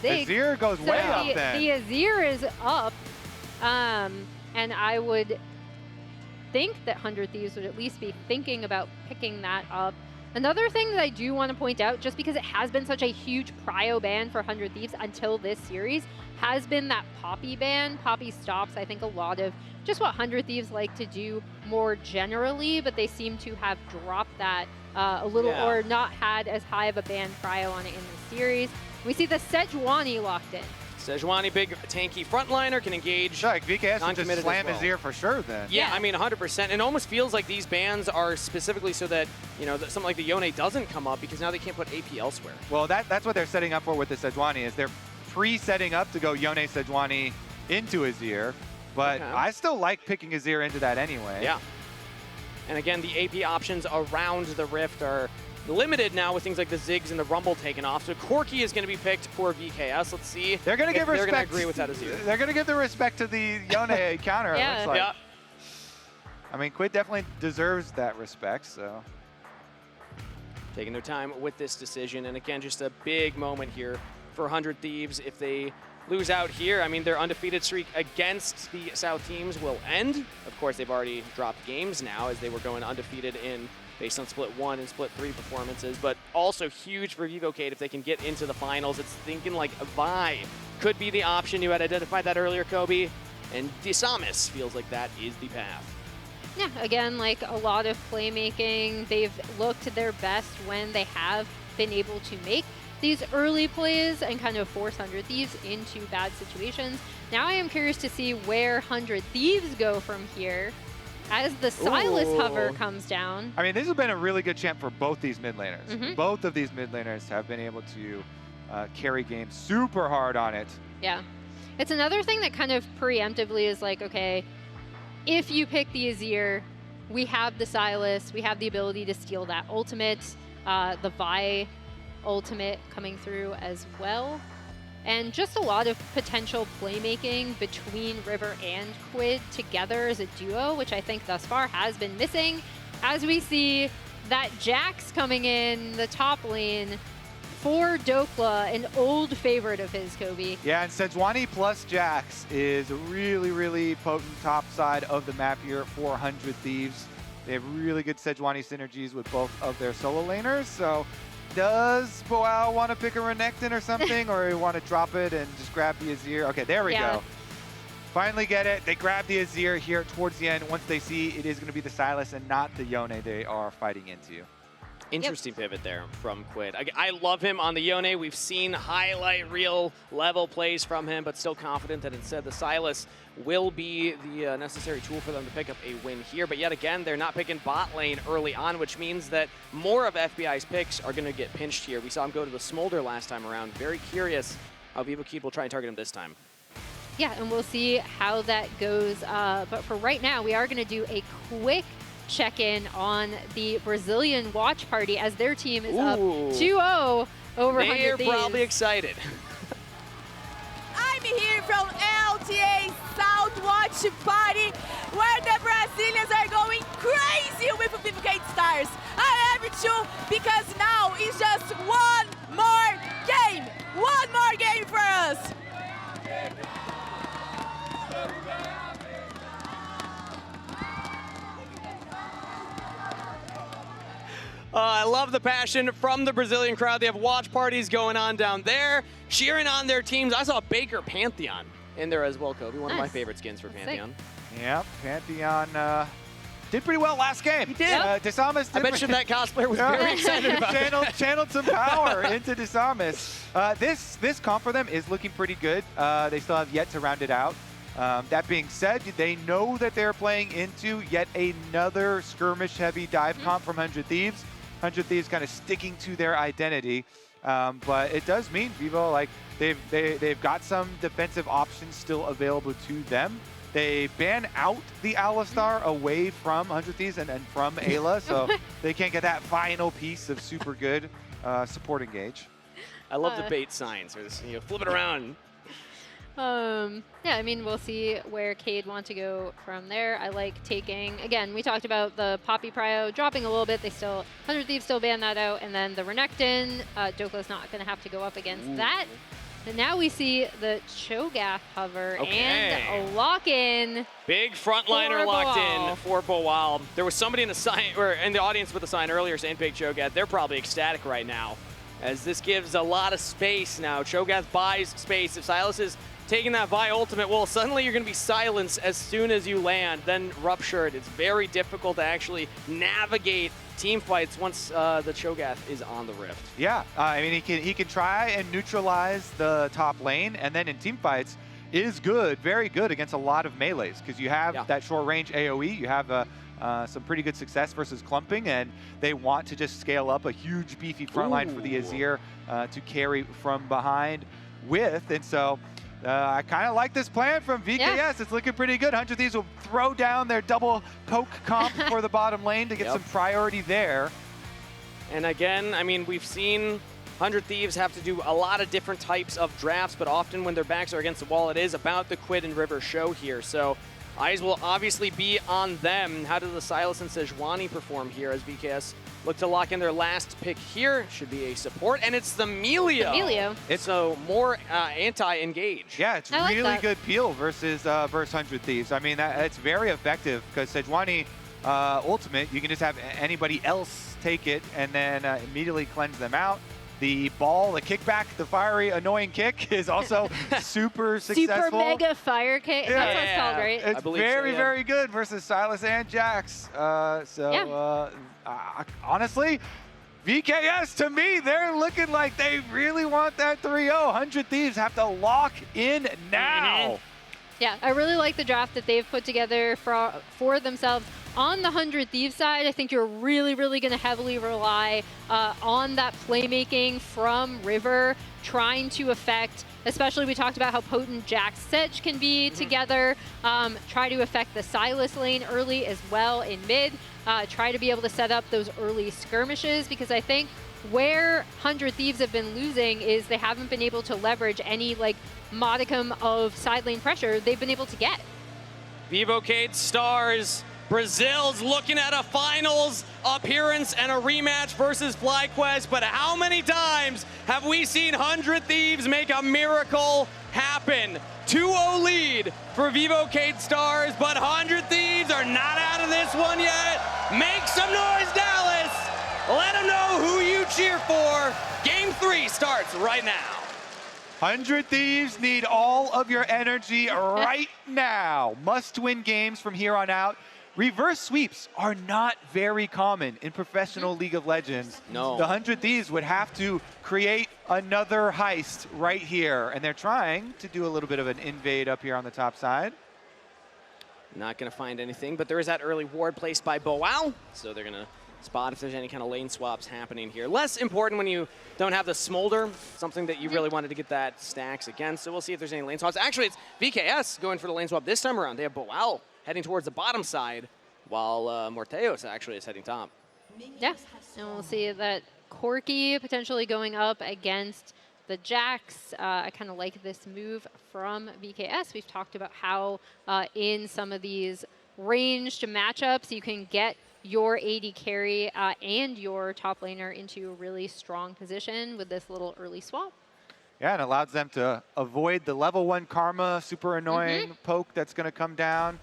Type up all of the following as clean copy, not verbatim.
Ziggs. Azir goes So way up then. The Azir is up, and I would think that 100 Thieves would at least be thinking about picking that up. Another thing that I do want to point out, just because it has been such a huge prio ban for 100 Thieves until this series, has been that Poppy ban. Poppy stops, I think, a lot of just what 100 Thieves like to do more generally, but they seem to have dropped that a little, or not had as high of a ban prio on it in the series. We see the Sejuani locked in. Sejuani, big tanky frontliner, can engage. Like VKS would just slam well. Azir for sure then. Yeah, I mean 100%. It almost feels like these bans are specifically so that, you know, something like the Yone doesn't come up because now they can't put AP elsewhere. Well, that's what they're setting up for with the Sejuani, is they're pre-setting up to go Yone Sejuani into Azir, but I still like picking Azir into that anyway. Yeah. And again, the AP options around the Rift are limited now with things like the Ziggs and the Rumble taken off. So Corki is going to be picked for VKS. Let's see. They're going to give respect. They're going to agree with that Azir. They're going to give the respect to the Yone counter. Yeah. It looks like. Yeah. I mean, Quid definitely deserves that respect. So taking their time with this decision, and again, just a big moment here for 100 Thieves. If they lose out here, I mean, their undefeated streak against the South teams will end. Of course, they've already dropped games now as they were going undefeated in based on Split 1 and Split 3 performances, but also huge for Vivocade if they can get into the finals. It's thinking like Vi could be the option. You had identified that earlier, Kobe, and Disamis feels like that is the path. Yeah, again, like a lot of playmaking. They've looked their best when they have been able to make these early plays and kind of force 100 Thieves into bad situations. Now I am curious to see where 100 Thieves go from here as the Sylas hover comes down. I mean, this has been a really good champ for both these mid laners. Both of these mid laners have been able to carry games super hard on it. Yeah. It's another thing that kind of preemptively is like, okay, if you pick the Azir, we have the Sylas, we have the ability to steal that ultimate, the Vi ultimate coming through as well. And just a lot of potential playmaking between River and Quid together as a duo, which I think thus far has been missing. As we see that Jax coming in the top lane for Dhokla, an old favorite of his, Kobe. Yeah, and Sejuani plus Jax is a really, really potent top side of the map here for 100 Thieves. They have really good Sejuani synergies with both of their solo laners, so does Boal want to pick a Renekton or something, or want to drop it and just grab the Azir? Okay, there we go. Finally get it. They grab the Azir here towards the end once they see it is going to be the Sylas and not the Yone they are fighting into. Interesting pivot there from Quid. I love him on the Yone. We've seen highlight reel level plays from him, but still confident that instead the Sylas will be the necessary tool for them to pick up a win here. But yet again, they're not picking bot lane early on, which means that more of FBI's picks are going to get pinched here. We saw him go to the Smolder last time around. Very curious how Vivocade will try and target him this time. Yeah, and we'll see how that goes. But for right now, we are going to do a quick check-in on the Brazilian watch party as their team is up 2-0 over 100 Thieves. They're probably excited. I'm here from LTA South Watch Party, where the Brazilians are going crazy with Vivocade Stars. I have to, because now it's just one more game. One more game for us. I love the passion from the Brazilian crowd. They have watch parties going on down there, cheering on their teams. I saw Baker Pantheon in there as well, Kobe. One of my favorite skins for Pantheon. Yep, Pantheon did pretty well last game. He did. Disamis I bet you that cosplayer was very excited about it. Channeled some power into Disamis. This comp for them is looking pretty good. They still have yet to round it out. That being said, they know that they're playing into yet another skirmish-heavy dive comp from 100 Thieves. 100 Thieves kind of sticking to their identity, but it does mean Vivo, like they've got some defensive options still available to them. They ban out the Alistar away from 100 Thieves and from Eyla, so they can't get that final piece of super good support engage. I love the bait signs, or this, flip it around. Yeah, I mean, we'll see where Cade wants to go from there. I like taking, again, we talked about the Poppy Prio dropping a little bit. They still, 100 Thieves still ban that out. And then the Renekton, Dhokla's not going to have to go up against that. And now we see the Cho'Gath hover Okay. and a lock-in. Big frontliner For locked Boal. in for Boal. There was somebody in the sign or in the audience with the sign earlier saying Big Cho'Gath. They're probably ecstatic right now, as this gives a lot of space now. Cho'Gath buys space. If Sylas is taking that Vi ultimate, well, suddenly you're going to be silenced as soon as you land, then ruptured. It's very difficult to actually navigate team fights once the Cho'Gath is on the Rift. Yeah, I mean, he can try and neutralize the top lane, and then in team fights is good, very good against a lot of melees, because you have that short range AoE, you have some pretty good success versus clumping, and they want to just scale up a huge beefy front line for the Azir to carry from behind with, and so I kind of like this plan from VKS. Yeah. It's looking pretty good. 100 Thieves will throw down their double poke comp for the bottom lane to get some priority there. And again, I mean, we've seen 100 Thieves have to do a lot of different types of drafts, but often when their backs are against the wall, it is about the Quid and River show here. So eyes will obviously be on them. How do the Sylas and Sejuani perform here as VKS look to lock in their last pick here? Should be a support, and it's the Milio. Milio. It's so more anti-engage. Yeah, it's I like really that. good peel versus 100 Thieves. I mean, it's very effective because Sejuani ultimate, you can just have anybody else take it and then immediately cleanse them out. The Boal, the kickback, the fiery, annoying kick is also super successful. Super mega fire kick. Yeah. That's what it's called, right? It's very, very good versus Sylas and Jax. Honestly, VKS, to me, they're looking like they really want that 3-0. 100 Thieves have to lock in now. Yeah, I really like the draft that they've put together for themselves. On the 100 Thieves side, I think you're really, really going to heavily rely on that playmaking from River, trying to affect, especially we talked about how potent Jax Sedge can be together, try to affect the Sylas lane early as well in mid, try to be able to set up those early skirmishes, because I think where 100 Thieves have been losing is they haven't been able to leverage any like modicum of side lane pressure they've been able to get. VODS Stars, Brazil's looking at a finals appearance and a rematch versus FlyQuest, but how many times have we seen 100 Thieves make a miracle happen? 2-0 lead for VODS Stars, but 100 Thieves are not out of this one yet. Make some noise, Dallas! Let them know who you cheer for. Game 3 starts right now. 100 Thieves need all of your energy right now. Must-win games from here on out. Reverse sweeps are not very common in professional League of Legends. No. The 100 Thieves would have to create another heist right here, and they're trying to do a little bit of an invade up here on the top side. Not going to find anything, but there is that early ward placed by Boal, so they're going to spot if there's any kind of lane swaps happening here. Less important when you don't have the Smolder, something that you really wanted to get that stacks against, so we'll see if there's any lane swaps. Actually, it's VKS going for the lane swap this time around. They have Boal heading towards the bottom side, while Morttheus actually is heading top. Yeah, and we'll see that Corki potentially going up against the Jax. I kind of like this move from VKS. We've talked about how in some of these ranged matchups, you can get your AD carry and your top laner into a really strong position with this little early swap. Yeah, and allows them to avoid the level 1 Karma, super annoying poke that's going to come down.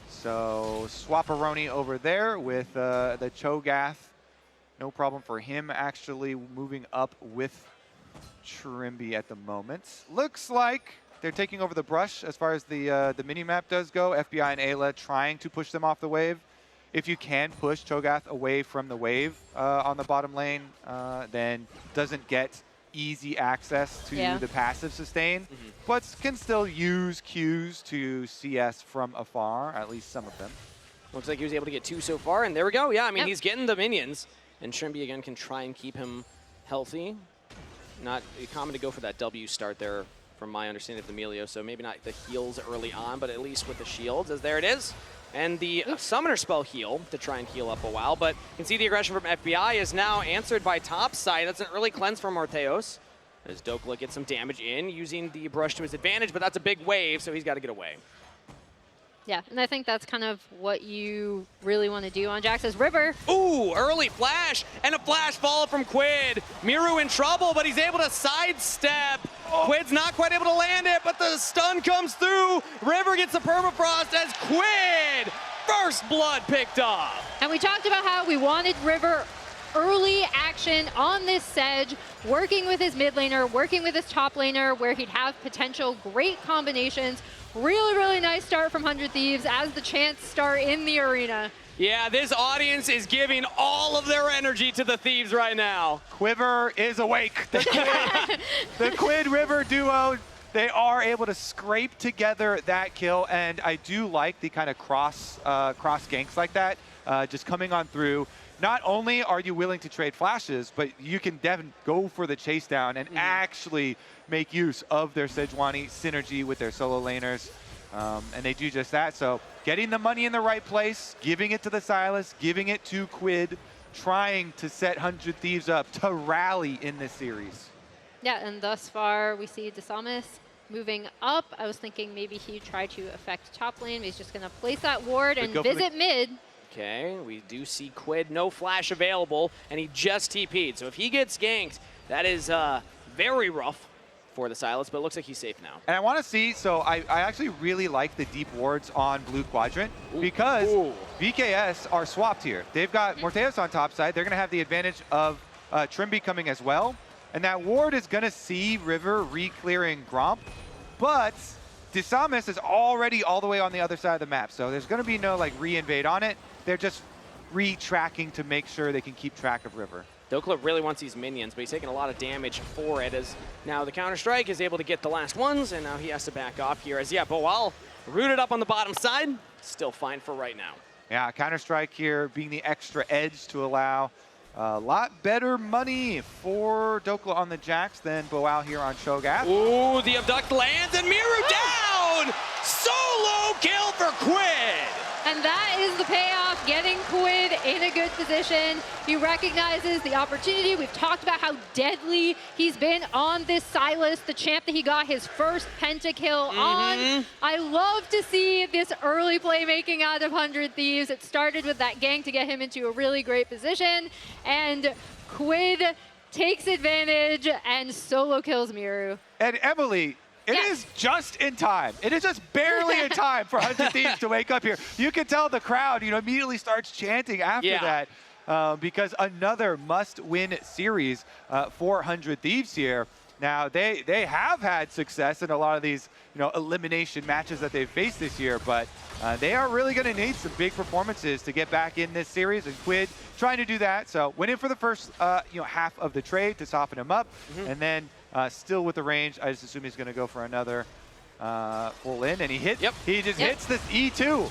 So Swapperoni over there with the Cho'Gath. No problem for him actually moving up with Trymbi at the moment. Looks like they're taking over the brush as far as the mini-map does go. FBI and Eyla trying to push them off the wave. If you can push Cho'Gath away from the wave on the bottom lane, then doesn't get easy access to the passive sustain, but can still use Qs to CS from afar, at least some of them. Looks like he was able to get 2 so far, and there we go. Yeah, I mean, he's getting the minions, and Trymbi again can try and keep him healthy. Not common to go for that W start there, from my understanding of the Milio, so maybe not the heals early on, but at least with the shields, as there it is. And the summoner spell heal to try and heal up a while, but you can see the aggression from FBI is now answered by top side. That's an early cleanse from Morttheus, as Dhokla gets some damage in, using the brush to his advantage, but that's a big wave, so he's got to get away. Yeah, and I think that's kind of what you really want to do on Jax's River. Ooh, early flash, and a flash follow from Quid. Mireu in trouble, but he's able to sidestep Quid's not quite able to land it, but the stun comes through. River gets the permafrost as Quid, first blood picked up. And we talked about how we wanted River early action on this Sej, working with his mid laner, working with his top laner, where he'd have potential great combinations. Really, really nice start from 100 Thieves as the chants start in the arena. Yeah, this audience is giving all of their energy to the Thieves right now. Quiver is awake. The Quid River duo, they are able to scrape together that kill, and I do like the kind of cross ganks like that, just coming on through. Not only are you willing to trade flashes, but you can definitely go for the chase down and actually make use of their Sejuani synergy with their solo laners. And they do just that. So getting the money in the right place, giving it to the Sylas, giving it to Quid, trying to set 100 Thieves up to rally in this series. Yeah, and thus far we see Disamis moving up. I was thinking maybe he'd try to affect top lane, but he's just going to place that ward and visit mid. Okay, we do see Quid, no flash available, and he just TP'd. So if he gets ganked, that is very rough for the Sylas, but it looks like he's safe now. And I want to see, so I actually really like the deep wards on blue quadrant because VKS are swapped here. They've got Morttheus on top side. They're going to have the advantage of Trymbi coming as well. And that ward is going to see River re-clearing Gromp, but Disamis is already all the way on the other side of the map. So there's going to be no like re-invade on it. They're just re-tracking to make sure they can keep track of River. Dhokla really wants these minions, but he's taking a lot of damage for it as now the Counter-Strike is able to get the last ones, and now he has to back off here as, yeah, Boal rooted up on the bottom side, still fine for right now. Yeah, Counter-Strike here being the extra edge to allow a lot better money for Dhokla on the Jax than Boal here on Cho'Gath. Ooh, the abduct lands and Mireu down! Solo kill for Quid! And that is the payoff, getting Quid in a good position. He recognizes the opportunity. We've talked about how deadly he's been on this Sylas, the champ that he got his first pentakill on. I love to see this early playmaking out of 100 Thieves. It started with that gank to get him into a really great position. And Quid takes advantage and solo kills Mireu. And Emily, it is just in time. It is just barely in time for 100 Thieves to wake up here. You can tell the crowd, immediately starts chanting after that because another must-win series for 100 Thieves here. Now, they have had success in a lot of these, elimination matches that they've faced this year, but they are really going to need some big performances to get back in this series, and Quid trying to do that. So went in for the first, half of the trade to soften him up, and then still with the range, I just assume he's going to go for another full in, and he hits. He just hits this E2.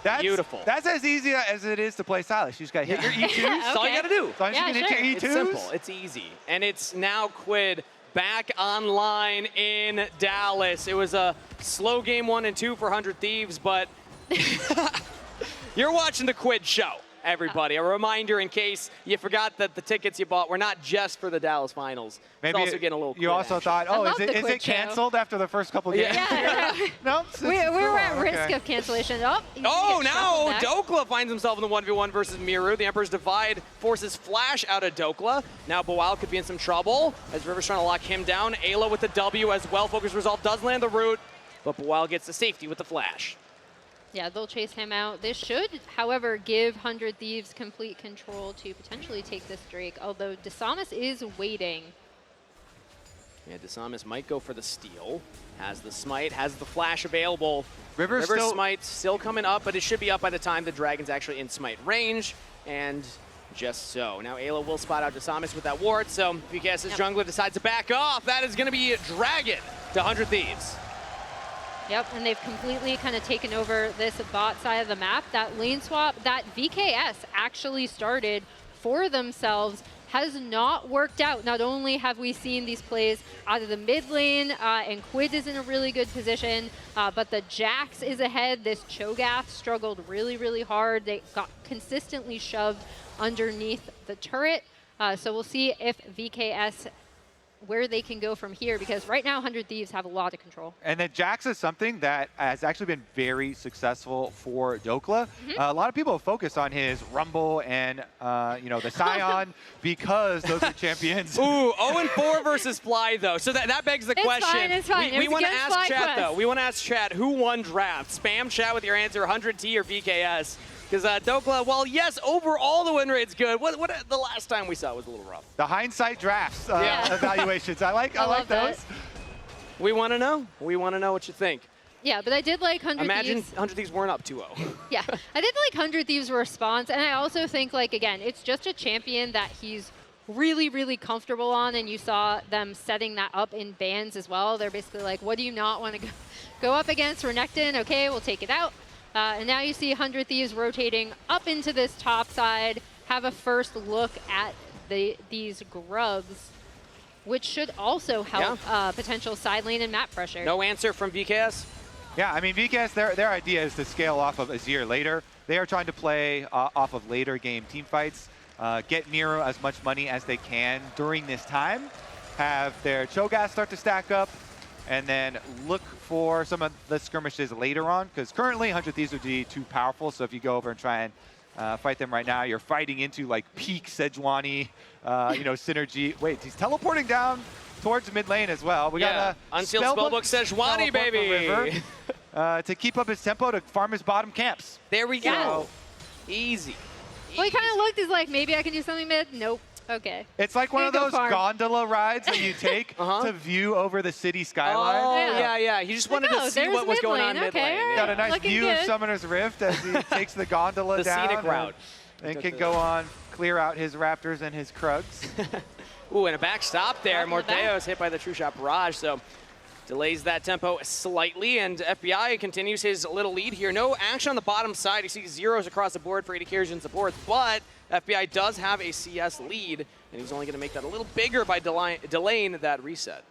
That's beautiful. That's as easy as it is to play Sylas. You just got to hit your E2s. That's all you got to do. As long as you can hit your E2s. It's simple. It's easy. And it's now Quid back online in Dallas. It was a slow game 1 and 2 for 100 Thieves, but you're watching the Quid show, everybody. A reminder in case you forgot that the tickets you bought were not just for the Dallas finals. Maybe it's also getting a little you also action. thought, is it canceled after the first couple games? No, we were at risk of cancellation. Now Dhokla finds himself in the 1v1 versus Mireu. The Emperor's Divide forces Flash out of Dhokla. Now Boal could be in some trouble as River's trying to lock him down. Eyla with the W as well. Focus Resolve does land the root, but Boal gets the safety with the Flash. Yeah, they'll chase him out. This should, however, give 100 Thieves complete control to potentially take this Drake, although Disamis is waiting. Yeah, Disamis might go for the steal. Has the smite, has the flash available. River's smite still coming up, but it should be up by the time the dragon's actually in smite range. And just so. Now Eyla will spot out Disamis with that ward, so VKS's jungler decides to back off. That is going to be Dragon to 100 Thieves. Yep, and they've completely kind of taken over this bot side of the map. That lane swap that VKS actually started for themselves has not worked out. Not only have we seen these plays out of the mid lane, and Quid is in a really good position, but the Jax is ahead. This Cho'Gath struggled really, really hard. They got consistently shoved underneath the turret. So we'll see if VKS where they can go from here, because right now 100 Thieves have a lot of control. And then Jax is something that has actually been very successful for Dhokla. A lot of people focus on his Rumble and the Scion because those are champions. Ooh, 0-4 versus Fly though. So that begs the question. It's fine. We want to ask chat though. We want to ask chat who won draft. Spam chat with your answer, 100T or VKS. Because Dhokla, well, yes, overall the win rate's good. What the last time we saw was a little rough. The hindsight drafts evaluations. I like those. That. We want to know. We want to know what you think. Yeah, but I did like 100 Imagine Thieves. 100 Thieves weren't up 2-0. Yeah, I did like 100 Thieves' response, and I also think, like, again, it's just a champion that he's really, really comfortable on, and you saw them setting that up in bans as well. They're basically like, what do you not want to go up against? Renekton, okay, we'll take it out. And now you see 100 Thieves rotating up into this top side, have a first look at these grubs, which should also help potential side lane and map pressure. No answer from VKS? Yeah, I mean, VKS, their idea is to scale off of Azir later. They are trying to play off of later game team fights, get Mireu as much money as they can during this time, have their Cho'Gath start to stack up, and then look for some of the skirmishes later on, because currently 100 Thieves would be too powerful, so if you go over and try and fight them right now, you're fighting into like peak Sejuani, synergy. Wait, he's teleporting down towards mid lane as well. We got a Unsealed Spellbook Sejuani, baby! To keep up his tempo to farm his bottom camps. There we go. Easy. Well, he kind of looked, he's like, maybe I can do something mid. Nope. Okay. It's like one of those gondola rides that you take to view over the city skyline. Oh, yeah. He just wanted to see what was going on mid lane. Okay, got a nice view of Summoner's Rift as he takes the gondola down. The scenic route. And can go on, clear out his Raptors and his Krugs. Ooh, and a back stop there. Morttheus hit by the True Shot Barrage, so delays that tempo slightly, and FBI continues his little lead here. No action on the bottom side. You see zeros across the board for AD carries and support, but FBI does have a CS lead, and he's only going to make that a little bigger by delaying that reset.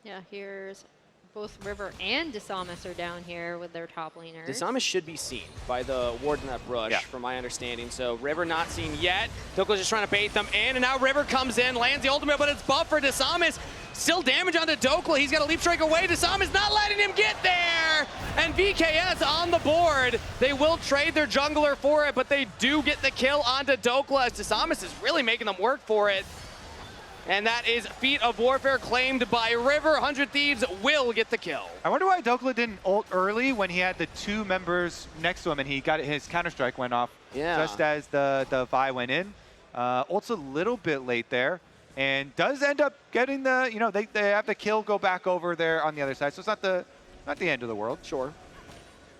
Yeah, here's both River and Disamis are down here with their top laners. Disamis should be seen by the ward in that brush, from my understanding. So River not seen yet. Dhokla's just trying to bait them in, and now River comes in, lands the ultimate, but it's buffed for Disamis. Still damage onto Dhokla. He's got a leap strike away. Disamis not letting him get there. And VKS on the board. They will trade their jungler for it, but they do get the kill onto Dhokla as Disamis is really making them work for it. And that is Feat of Warfare claimed by River. 100 Thieves will get the kill. I wonder why Dhokla didn't ult early when he had the two members next to him and he got his Counter-Strike went off just as the Vi went in. Ult's a little bit late there and does end up getting the, they have the kill go back over there on the other side. So it's not the end of the world. Sure.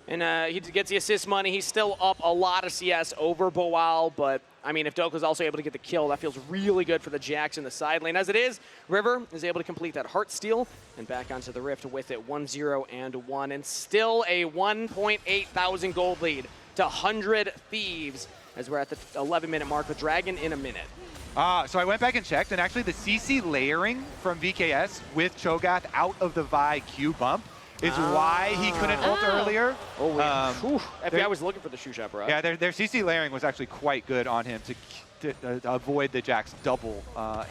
And he gets the assist money. He's still up a lot of CS over Boal, but I mean, if Dhokla's also able to get the kill, that feels really good for the Jax in the side lane. As it is, River is able to complete that heart steal and back onto the Rift with it 1-0 and 1. And still a 1.8 thousand gold lead to 100 Thieves as we're at the 11-minute mark with Dragon in a minute. So I went back and checked, and actually the CC layering from VKS with Cho'Gath out of the Vi Q bump is why he couldn't ult earlier. Oh, yeah. FBI was looking for the shoe shot, bro. Yeah, their CC layering was actually quite good on him to avoid the Jax double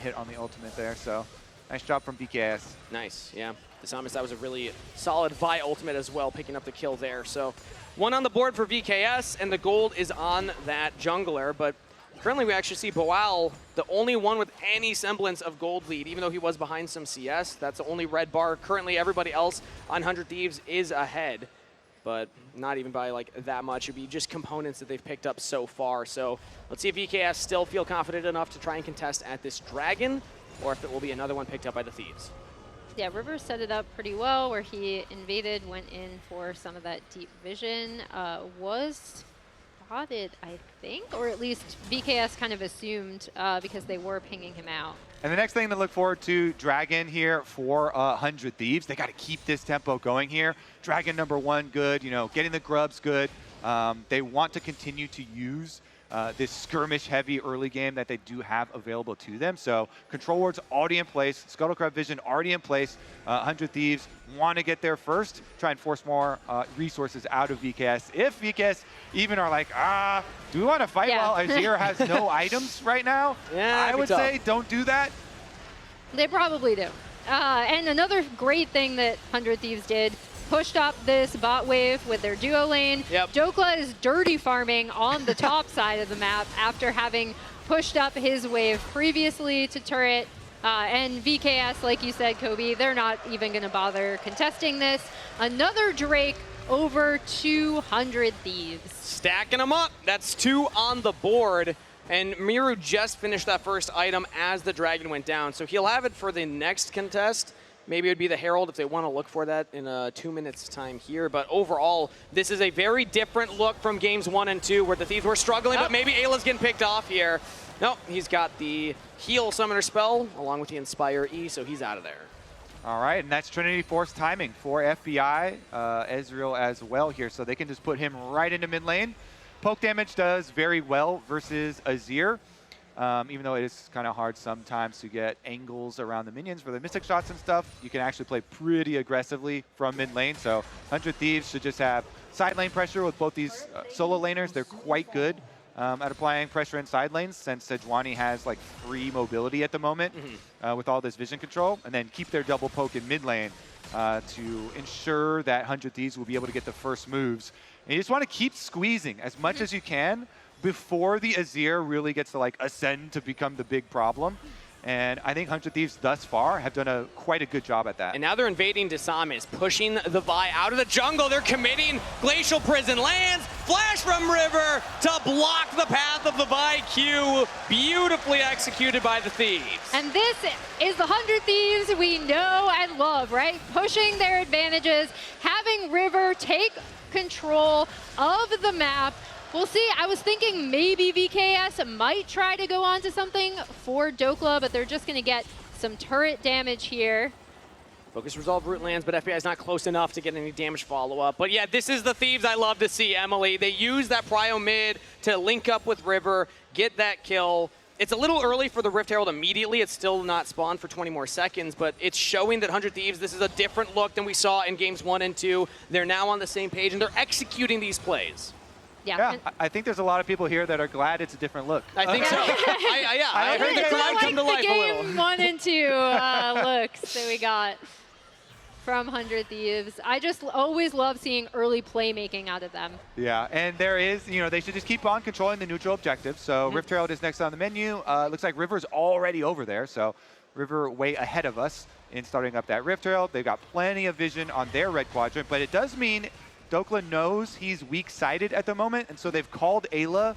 hit on the ultimate there. So nice job from VKS. Nice, yeah. Disamis, that was a really solid Vi ultimate as well, picking up the kill there. So one on the board for VKS, and the gold is on that jungler, but currently, we actually see Boal, the only one with any semblance of gold lead, even though he was behind some CS. That's the only red bar. Currently, everybody else on 100 Thieves is ahead, but not even by like that much. It'd be just components that they've picked up so far. So let's see if VKS still feel confident enough to try and contest at this Dragon, or if it will be another one picked up by the Thieves. Yeah, River set it up pretty well where he invaded, went in for some of that deep vision, was spotted, I think, or at least VKS kind of assumed because they were pinging him out. And the next thing to look forward to, Dragon here for 100 Thieves. They got to keep this tempo going here. Dragon #1 good, getting the grubs good. They want to continue to use this skirmish-heavy early game that they do have available to them. So control wards already in place, Scuttlecrab Vision already in place. 100 Thieves want to get there first, try and force more resources out of VKS. If VKS even are like, do we want to fight while Azir has no items right now? Yeah, I would say don't do that. They probably do. And another great thing that 100 Thieves did, pushed up this bot wave with their duo lane. Yep. Dhokla is dirty farming on the top side of the map after having pushed up his wave previously to turret. And VKS, like you said, Kobe, they're not even going to bother contesting this. Another Drake over 200 Thieves. Stacking them up. That's 2 on the board. And Mireu just finished that first item as the dragon went down. So he'll have it for the next contest. Maybe it would be the Herald if they want to look for that in 2 minutes time here. But overall, this is a very different look from games 1 and 2 where the Thieves were struggling, but maybe Eyla's getting picked off here. Nope, he's got the heal summoner spell along with the Inspire E, so he's out of there. All right, and that's Trinity Force timing for FBI, Ezreal as well here. So they can just put him right into mid lane. Poke damage does very well versus Azir, even though it is kind of hard sometimes to get angles around the minions for the mystic shots and stuff. You can actually play pretty aggressively from mid lane. So 100 Thieves should just have side lane pressure with both these solo laners. They're quite good at applying pressure in side lanes since Sejuani has like free mobility at the moment with all this vision control, and then keep their double poke in mid lane to ensure that 100 Thieves will be able to get the first moves. And you just want to keep squeezing as much as you can before the Azir really gets to like ascend to become the big problem. And I think 100 Thieves thus far have done quite a good job at that. And now they're invading Disamis, pushing the Vi out of the jungle. They're committing Glacial Prison lands. Flash from River to block the path of the Vi Q. Beautifully executed by the Thieves. And this is the 100 Thieves we know and love, right? Pushing their advantages, having River take control of the map. We'll see. I was thinking maybe VKS might try to go on to something for Dhokla, but they're just going to get some turret damage here. Focus resolve root lands, but FBI is not close enough to get any damage follow-up. But yeah, this is the Thieves I love to see, Emily. They use that prio mid to link up with River, get that kill. It's a little early for the Rift Herald immediately. It's still not spawned for 20 more seconds, but it's showing that 100 Thieves, this is a different look than we saw in games 1 and 2. They're now on the same page, and they're executing these plays. Yeah, I think there's a lot of people here that are glad it's a different look. I think so. I heard the crowd come to life a little. Game 1 and 2 looks that we got from 100 Thieves. I just always love seeing early playmaking out of them. Yeah, and there is, they should just keep on controlling the neutral objective. So Rift Herald is next on the menu. Looks like River's already over there. So River way ahead of us in starting up that Rift Herald. They've got plenty of vision on their red quadrant, but it does mean Dhokla knows he's weak-sided at the moment, and so they've called Eyla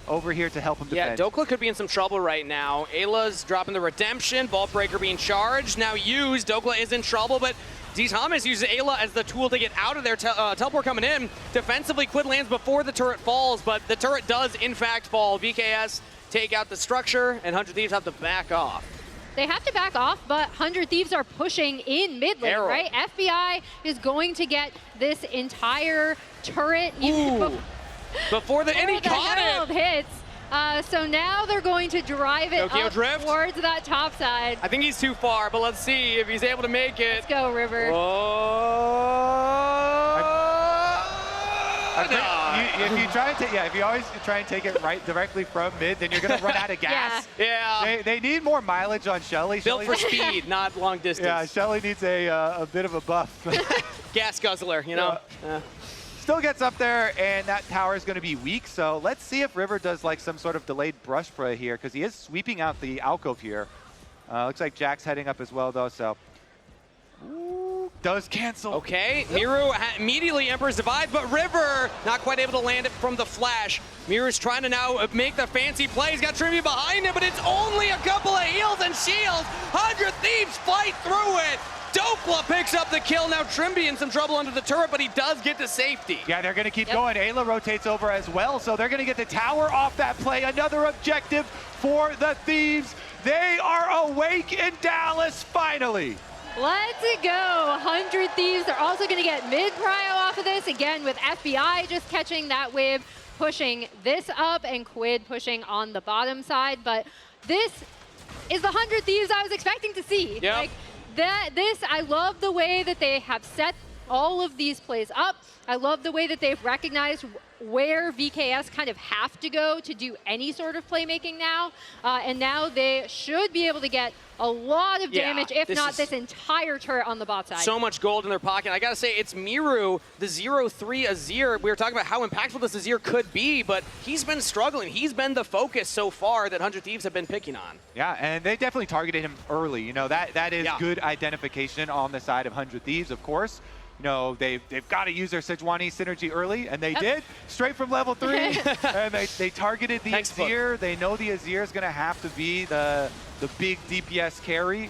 over here to help him defend. Yeah, Dhokla could be in some trouble right now. Eyla's dropping the redemption, Vault Breaker being charged, now used. Dhokla is in trouble, but Disamis uses Eyla as the tool to get out of there. Teleport coming in. Defensively, Quid lands before the turret falls, but the turret does in fact fall. VKS take out the structure, and 100 Thieves have to back off. They have to back off, but 100 Thieves are pushing in mid lane, right? FBI is going to get this entire turret before the Herald hits. So now they're going to drive it up towards that top side. I think he's too far, but let's see if he's able to make it. Let's go, River. If you always try and take it right directly from mid, then you're going to run out of gas. Yeah. They need more mileage on Shelly. Built for speed, not long distance. Yeah, Shelly needs a bit of a buff. Gas guzzler, you know. Still gets up there, and that tower is going to be weak. So let's see if River does like some sort of delayed brush spray here, because he is sweeping out the alcove here. Looks like Jack's heading up as well, though. So does cancel. Okay, Mireu immediately Emperor's Divide, but River not quite able to land it from the flash. Mireu's trying to now make the fancy play. He's got Trymbi behind him, but it's only a couple of heals and shields. 100 Thieves fight through it. Dhokla picks up the kill. Now Trymbi in some trouble under the turret, but he does get to safety. Yeah, they're going to keep going. Eyla rotates over as well, so they're going to get the tower off that play. Another objective for the Thieves. They are awake in Dallas, finally. Let's go. 100 Thieves are also going to get mid-prio off of this, again with FBI just catching that wave, pushing this up, and Quid pushing on the bottom side. But this is the 100 Thieves I was expecting to see. Yep. Like, I love the way that they have set all of these plays up. I love the way that they've recognized where VKS kind of have to go to do any sort of playmaking now. And now they should be able to get a lot of damage, if not this entire turret on the bot side. So much gold in their pocket. I gotta say, it's Mireu, the 0-3 Azir. We were talking about how impactful this Azir could be, but he's been struggling. He's been the focus so far that 100 Thieves have been picking on. Yeah, and they definitely targeted him early. You know, that is good identification on the side of 100 Thieves, of course. You know, they've got to use their Sejuani synergy early, and they did, straight from level 3. And they targeted the Azir. They know the Azir is going to have to be the big DPS carry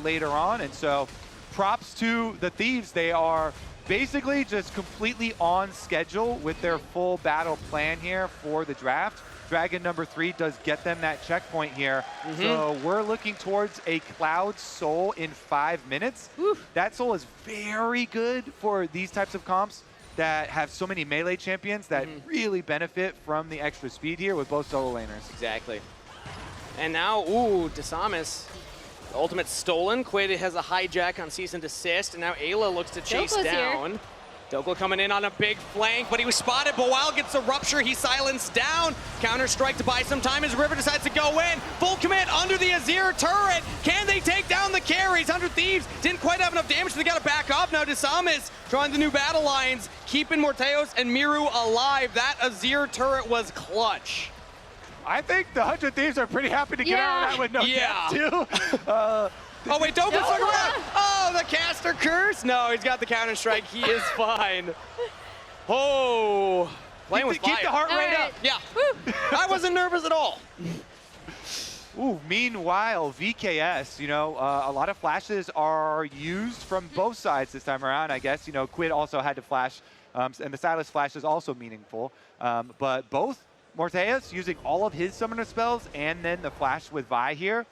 later on. And so props to the Thieves. They are basically just completely on schedule with their full battle plan here for the draft. Dragon number 3 does get them that checkpoint here. So we're looking towards a Cloud Soul in 5 minutes. That Soul is very good for these types of comps that have so many melee champions that really benefit from the extra speed here with both solo laners. Exactly. And now, Disamis. The ultimate stolen. Quid has a hijack on cease and desist, and now Eyla looks to chase down. Dhokla coming in on a big flank, but he was spotted. Boal gets a rupture. He's silenced down. Counter-strike to buy some time as River decides to go in. Full commit under the Azir turret. Can they take down the carries? 100 Thieves didn't quite have enough damage, so they got to back off. Now Disamis drawing the new battle lines, keeping Morttheus and Mireu alive. That Azir turret was clutch. I think the 100 Thieves are pretty happy to get out of that with no death, too. Oh, wait, Dhokla stuck around. Oh, the caster curse. No, he's got the counter-strike. He is fine. Oh, playing with fire. Keep the heart rate up. Yeah. I wasn't nervous at all. Ooh, meanwhile, VKS, you know, a lot of flashes are used from both sides this time around, I guess. You know, Quid also had to flash, and the Sylas flash is also meaningful. But both Morttheus using all of his summoner spells and then the flash with Vi here.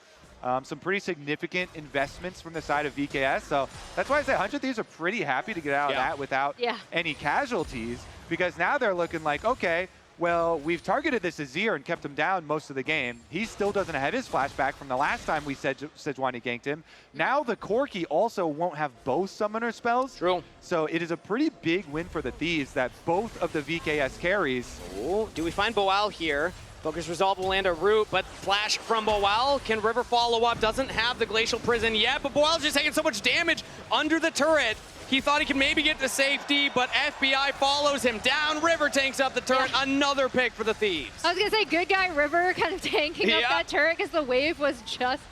Some pretty significant investments from the side of VKS. So that's why I say 100 Thieves are pretty happy to get out of that without any casualties, because now they're looking like, okay, well, we've targeted this Azir and kept him down most of the game. He still doesn't have his flashback from the last time we said Sejuani ganked him. Now the Corki also won't have both summoner spells. True. So it is a pretty big win for the Thieves that both of the VKS carries. Ooh, do we find Boal here? Focus Resolve will land a root, but flash from Boal. Can River follow up? Doesn't have the Glacial Prison yet, but Boal's just taking so much damage under the turret. He thought he could maybe get to safety, but FBI follows him down. River tanks up the turret. Another pick for the Thieves. I was going to say, good guy River kind of tanking up that turret because the wave was just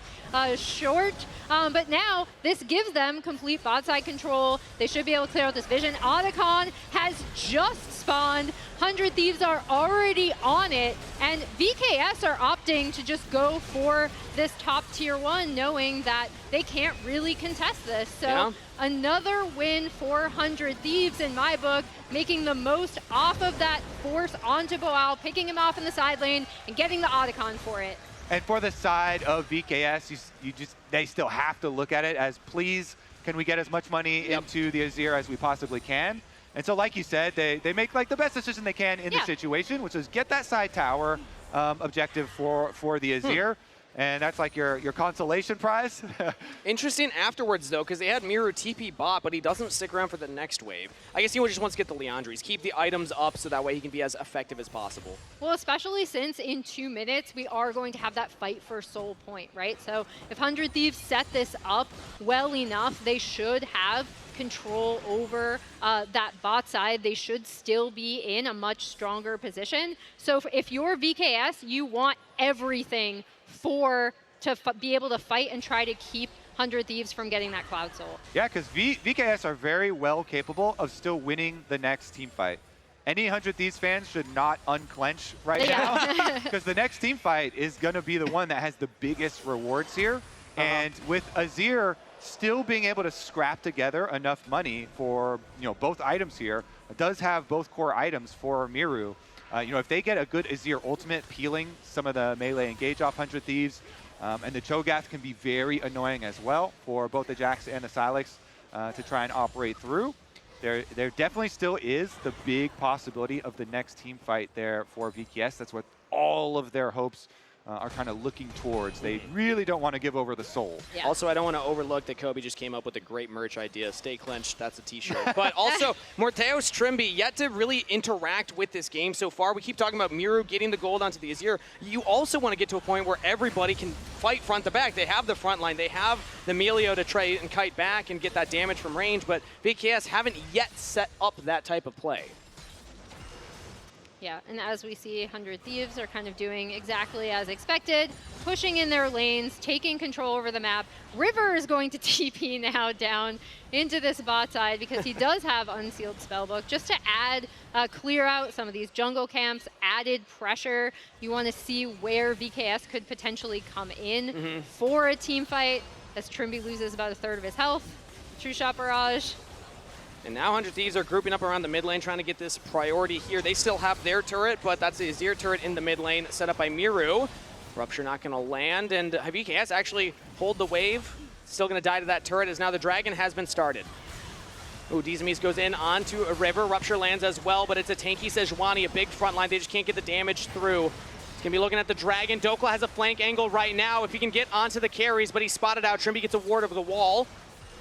short. But now this gives them complete bot side control. They should be able to clear out this vision. Otacon has just spawned. 100 Thieves are already on it, and VKS are opting to just go for this top tier 1, knowing that they can't really contest this. So another win for 100 Thieves in my book, making the most off of that force onto Boal, picking him off in the side lane, and getting the Otacon for it. And for the side of VKS, they still have to look at it as, please, can we get as much money into the Azir as we possibly can? And so, like you said, they make like the best decision they can in the situation, which is get that side tower objective for the Azir. And that's like your consolation prize. Interesting afterwards, though, because they had Mireu TP bot, but he doesn't stick around for the next wave. I guess he just wants to get the Leandries, keep the items up so that way he can be as effective as possible. Well, especially since in 2 minutes, we are going to have that fight for soul point, right? So if 100 Thieves set this up well enough, they should have control over that bot side. They should still be in a much stronger position. So if you're VKS, you want everything to be able to fight and try to keep 100 Thieves from getting that Cloud Soul. Yeah, because VKS are very well capable of still winning the next team fight. Any 100 Thieves fans should not unclench right now, because the next team fight is going to be the one that has the biggest rewards here. And with Azir still being able to scrap together enough money for both items here, it does have both core items for Mireu. If they get a good Azir ultimate peeling some of the melee engage off 100 Thieves, and the Cho'Gath can be very annoying as well for both the Jax and the Sylas to try and operate through. There definitely still is the big possibility of the next team fight there for VKS. That's what all of their hopes are kind of looking towards. They really don't want to give over the soul. Yeah. Also, I don't want to overlook that Kobe just came up with a great merch idea. Stay clenched, that's a t-shirt. But also, Morttheus, Trymbi, yet to really interact with this game so far. We keep talking about Mireu getting the gold onto the Azir. You also want to get to a point where everybody can fight front to back. They have the front line. They have the Milio to try and kite back and get that damage from range, but VKS haven't yet set up that type of play. Yeah, and as we see, 100 Thieves are kind of doing exactly as expected, pushing in their lanes, taking control over the map. River is going to TP now down into this bot side because he does have Unsealed Spellbook, just to add, clear out some of these jungle camps, added pressure. You want to see where VKS could potentially come in for a team fight, as Trymbi loses about a third of his health. True Shot Barrage. And now 100 Thieves are grouping up around the mid lane, trying to get this priority here. They still have their turret, but that's the Azir turret in the mid lane, set up by Mireu. Rupture not going to land, and VKS actually hold the wave. Still going to die to that turret, as now the dragon has been started. Ooh, Disamis goes in onto a River. Rupture lands as well, but it's a tanky Sejuani, a big front line. They just can't get the damage through. It's going to be looking at the dragon. Dhokla has a flank angle right now if he can get onto the carries, but he's spotted out. Trymbi gets a ward over the wall.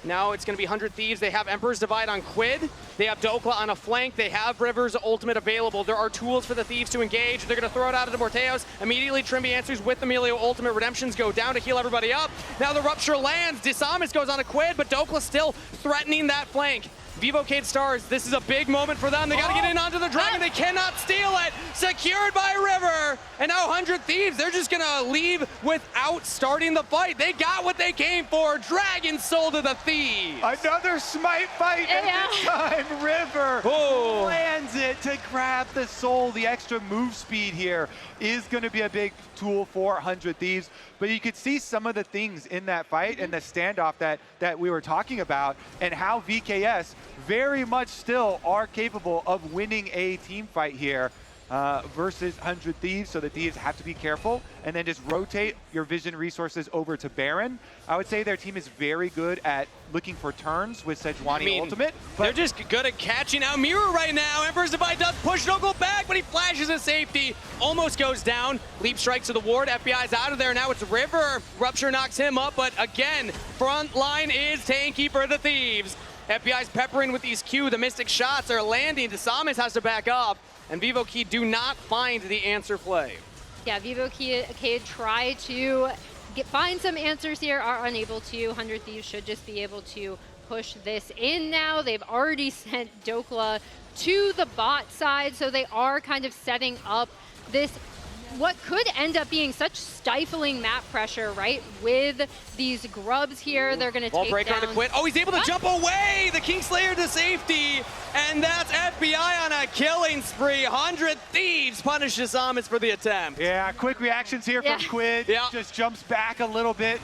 Now it's going to be 100 Thieves. They have Emperor's Divide on Quid. They have Dhokla on a flank. They have River's ultimate available. There are tools for the Thieves to engage. They're going to throw it out into Morttheus. Immediately, Trymbi answers with the Milio ultimate. Redemptions go down to heal everybody up. Now the Rupture lands. Disamis goes on a Quid, but Dhokla still threatening that flank. VKS Stars, this is a big moment for them. They got to get in onto the dragon. They cannot steal it. Secured by River. And now 100 Thieves, they're just going to leave without starting the fight. They got what they came for. Dragon soul to the Thieves. Another smite fight, and this time River lands it to grab the soul. The extra move speed here is going to be a big tool for 100 Thieves. But you could see some of the things in that fight and the standoff that we were talking about, and how VKS very much still are capable of winning a team fight here versus 100 Thieves. So the Thieves have to be careful and then just rotate your vision resources over to Baron. I would say their team is very good at looking for turns with Sejuani ultimate. But they're just good at catching out Mireu right now. Emperor's Divide does push Dhokla back, but he flashes his safety. Almost goes down. Leap strikes to the ward. FBI's out of there. Now it's River. Rupture knocks him up, but again, front line is tanky for the Thieves. FBI's peppering with these Q. The Mystic shots are landing. Disamis has to back up, and VKS do not find the answer play. Yeah, VKS try to find some answers here, are unable to. 100 Thieves should just be able to push this in now. They've already sent Dhokla to the bot side, so they are kind of setting up this what could end up being such stifling map pressure, right? With these grubs here, they're going to take breaker down. to Quid. Oh, he's able to jump away! The Kingslayer to safety! And that's FBI on a killing spree. 100 Thieves punish Disamis for the attempt. yeah, quick reactions here from Quid. Just jumps back a little bit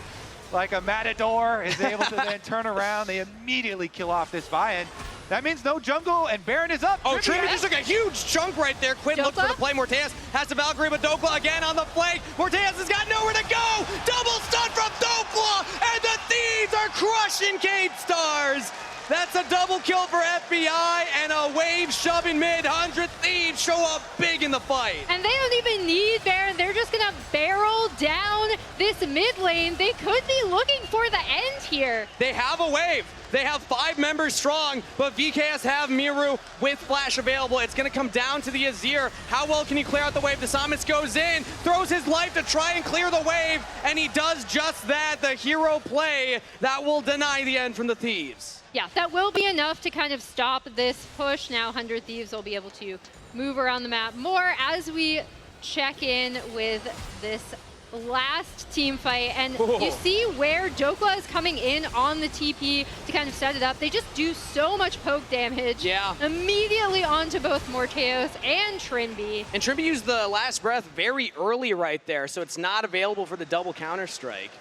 like a matador, is able to then turn around. They immediately kill off this buy-in. That means no jungle, and Baron is up. Oh, Trymbi just took a huge chunk right there. Quid looks for the play. Morttheus has to Valkyrie, but Dhokla again on the flank. Morttheus has got nowhere to go. Double stun from Dhokla, and the Thieves are crushing Cade Stars. That's a double kill for FBI, and a wave shoving mid. 100 Thieves show up big in the fight. And they don't even need Baron. They're just going to barrel down this mid lane. They could be looking for the end here. They have a wave. They have 5 members strong, but VKS have Mireu with flash available. It's going to come down to the Azir. How well can he clear out the wave? Disamis goes in, throws his life to try and clear the wave, and he does just that. The hero play that will deny the end from the Thieves. Yeah, that will be enough to kind of stop this push. Now 100 Thieves will be able to move around the map more as we check in with this last team fight. And you see where Dhokla is coming in on the TP to kind of set it up. They just do so much poke damage. Yeah. Immediately onto both Morttheus and Trymbi. And Trymbi used the last breath very early right there, so it's not available for the double counter-strike.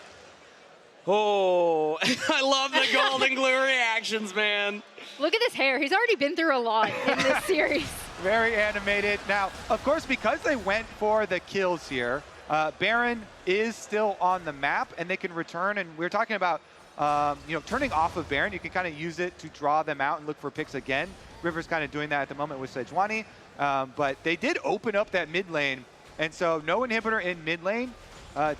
Oh, I love the golden glue reactions, man. Look at his hair. He's already been through a lot in this series. Very animated. Now, of course, because they went for the kills here, Baron is still on the map, and they can return. And we're talking about, turning off of Baron. You can kind of use it to draw them out and look for picks again. River's kind of doing that at the moment with Sejuani. But they did open up that mid lane. And so no inhibitor in mid lane.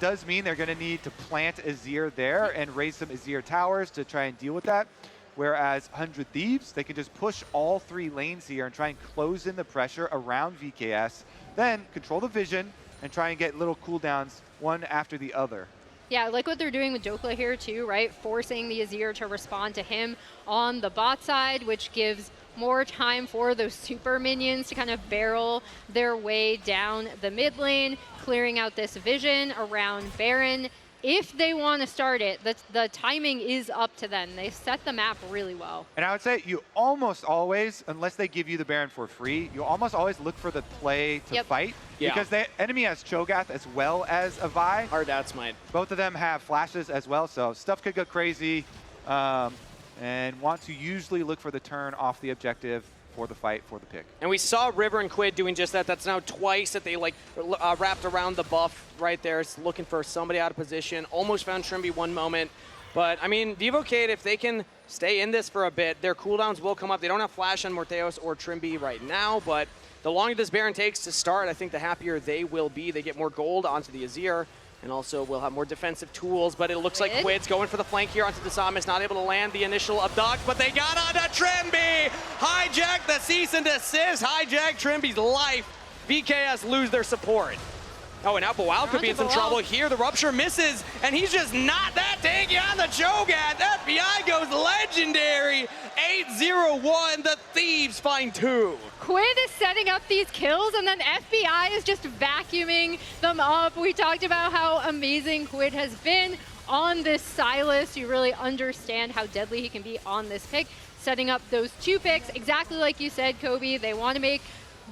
does mean they're going to need to plant Azir there and raise some Azir towers to try and deal with that. Whereas 100 Thieves, they can just push all 3 lanes here and try and close in the pressure around VKS, then control the vision and try and get little cooldowns one after the other. Yeah, I like what they're doing with Dhokla here too, right? Forcing the Azir to respond to him on the bot side, which gives more time for those super minions to kind of barrel their way down the mid lane, clearing out this vision around Baron. If they want to start it, the timing is up to them. They set the map really well. And I would say you almost always, unless they give you the Baron for free, you almost always look for the play to fight. Yeah. Because the enemy has Cho'Gath as well as a Vi. Hard out smite. Both of them have flashes as well, so stuff could go crazy. And want to usually look for the turn off the objective for the fight, for the pick. And we saw River and Quid doing just that. That's now twice that they like wrapped around the buff right there. It's looking for somebody out of position. Almost found Trymbi one moment. But, I mean, VivoCade, if they can stay in this for a bit, their cooldowns will come up. They don't have flash on Morttheus or Trymbi right now, but the longer this Baron takes to start, I think the happier they will be. They get more gold onto the Azir. And also will have more defensive tools, but it looks like Quid's going for the flank here onto Disamis, not able to land the initial abduct, but they got onto Trymbi! Hijack the cease and desist, hijack Trymbi's life. VKS lose their support. Oh, and now Boal could be in some trouble here. The rupture misses, and he's just not that tanky on the Cho'Gath. FBI goes legendary. 8-0-1, the Thieves find 2. Quid is setting up these kills, and then FBI is just vacuuming them up. We talked about how amazing Quid has been on this Sylas. You really understand how deadly he can be on this pick. Setting up those 2 picks, exactly like you said, Kobe. They want to make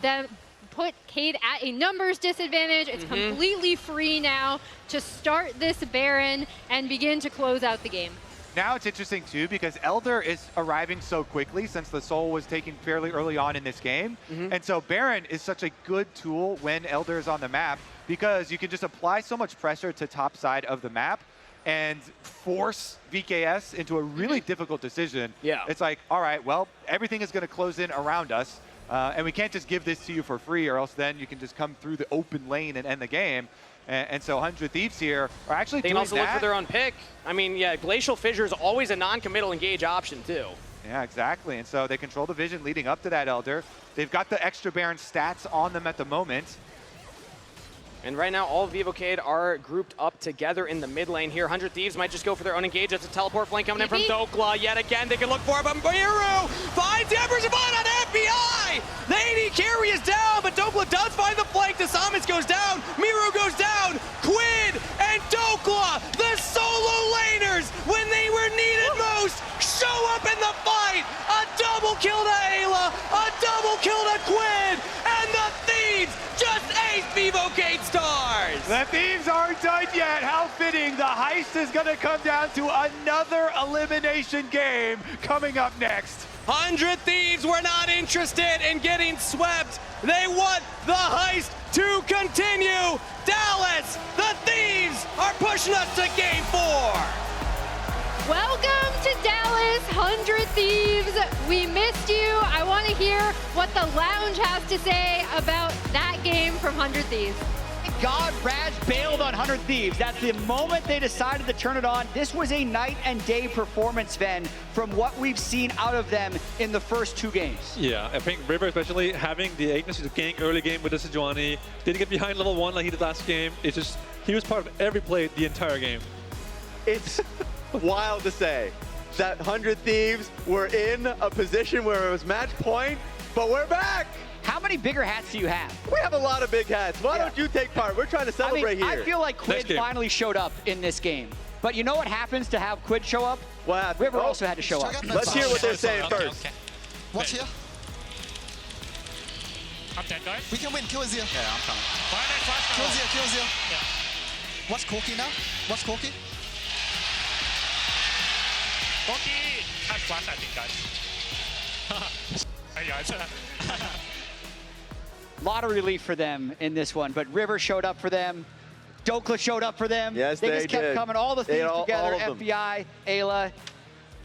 them put Cade at a numbers disadvantage. It's completely free now to start this Baron and begin to close out the game. Now it's interesting too because Elder is arriving so quickly since the Soul was taken fairly early on in this game. And so Baron is such a good tool when Elder is on the map because you can just apply so much pressure to top side of the map and force VKS into a really difficult decision. Yeah. It's like, all right, well, everything is going to close in around us. And we can't just give this to you for free or else then you can just come through the open lane and end the game. And so 100 Thieves here are actually doing that. They can also look for their own pick. I mean, yeah, Glacial Fissure is always a non-committal engage option too. Yeah, exactly. And so they control the vision leading up to that Elder. They've got the extra Baron stats on them at the moment. And right now, all of VivoCade are grouped up together in the mid lane here. 100 Thieves might just go for their own engage. That's a teleport flank coming in from Dhokla. Yet again, they can look for it, but Mireu finds Emperor's Divine on FBI! The AD carry is down, but Dhokla does find the flank. Disamis goes down, Mireu goes down, Quid and Dhokla, the solo laners, when they were needed most, show up in the fight! A double kill to Eyla, a double kill to Quid, and the Thieves just ace VivoCade stars! The Thieves aren't done yet. How fitting. The heist is going to come down to another elimination game coming up next. 100 Thieves were not interested in getting swept. They want the heist to continue. Dallas, the Thieves are pushing us to game 4. Welcome to Dallas, 100 Thieves. We missed you. I want to hear what the lounge has to say about that game from 100 Thieves. God, Raj bailed on 100 Thieves. That's the moment they decided to turn it on. This was a night and day performance, Ven, from what we've seen out of them in the first 2 games. Yeah, I think River, especially having the agency to gain early game with the Sejuani, didn't get behind level 1 like he did last game. It's just, he was part of every play the entire game. It's wild to say that 100 Thieves were in a position where it was match point, but we're back! How many bigger hats do you have? We have a lot of big hats. Why don't you take part? We're trying to celebrate I here. I feel like Quid finally showed up in this game. But you know what happens to have Quid show up? What? River also had to show up. Let's hear what they're saying first. Okay. Watch here. I'm dead, guys. We can win. Kill Azir. Yeah, I'm coming. Kill Azir. Kill Azir. Yeah. Watch Corki now. Watch Corki. Corki has flash, I think, guys. Hey, guys. Lot of relief for them in this one, but River showed up for them. Dhokla showed up for them. Yes, they just kept did. coming. All the Thieves together, all of them. FBI, Eyla.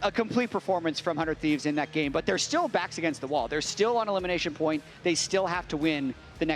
A complete performance from 100 Thieves in that game, but they're still backs against the wall. They're still on elimination point. They still have to win the next